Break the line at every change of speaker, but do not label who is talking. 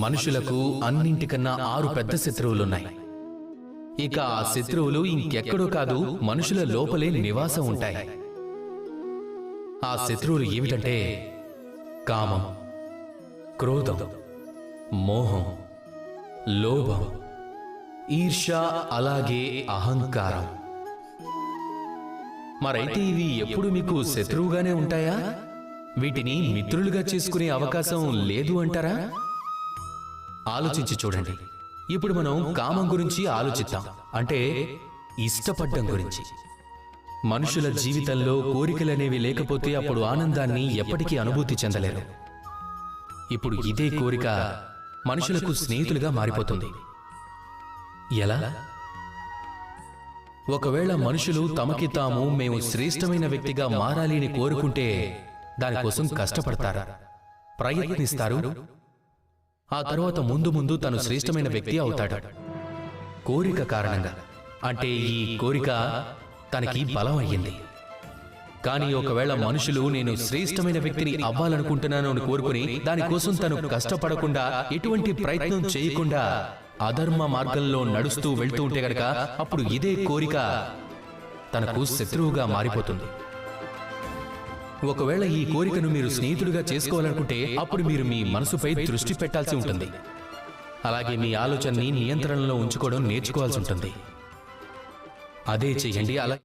మనుషులకు అన్నింటికన్నా 6 పెద్ద శత్రువులున్నాయి. ఇక ఆ శత్రువులు ఇంకెక్కడో కాదు, మనుషుల లోపలే నివాసం ఉంటాయి. ఆ శత్రువులు ఏమిటంటే కామం, క్రోధం, మోహం, లోభం, ఈర్ష్య, అలాగే అహంకారం. మరైతే ఇవి ఎప్పుడు మీకు శత్రువుగానే ఉంటాయా? వీటిని మిత్రులుగా చేసుకునే అవకాశం లేదు అంటారా? ఆలోచించి చూడండి. ఇప్పుడు మనం కామం గురించి ఆలోచిద్దాం, అంటే ఇష్టపడ్డం గురించి. మనుషుల జీవితంలో కోరికలనేవి లేకపోతే అప్పుడు ఆనందాన్ని ఎప్పటికీ అనుభూతి చెందలేరు. ఇప్పుడు ఇదే కోరిక మనుషులకు స్నేహితులుగా మారిపోతుంది. ఎలా? ఒకవేళ మనుషులు తమకి తాము మేము శ్రేష్టమైన వ్యక్తిగా మారాలి అని కోరుకుంటే దానికోసం కష్టపడతారు, ప్రయత్నిస్తారు. ఆ తర్వాత ముందు ముందు తను శ్రేష్టమైన వ్యక్తి అవుతాడు కోరిక కారణంగా. అంటే ఈ కోరిక తనకి బలం అయ్యింది. కానీ ఒకవేళ మనుషులు నేను శ్రేష్టమైన వ్యక్తిని అవ్వాలనుకుంటున్నాను అని కోరుకుని దానికోసం తను కష్టపడకుండా, ఎటువంటి ప్రయత్నం చేయకుండా అధర్మ మార్గంలో నడుస్తూ వెళ్తూ ఉంటే గనక అప్పుడు ఇదే కోరిక తనకు శత్రువుగా మారిపోతుంది. ఒకవేళ ఈ కోరికను మీరు స్నేహితులుగా చేసుకోవాలనుకుంటే అప్పుడు మీరు మీ మనసుపై దృష్టి పెట్టాల్సి ఉంటుంది. అలాగే మీ ఆలోచనని నియంత్రణలో ఉంచుకోవడం నేర్చుకోవాల్సి ఉంటుంది. అదే చెయ్యండి. అలా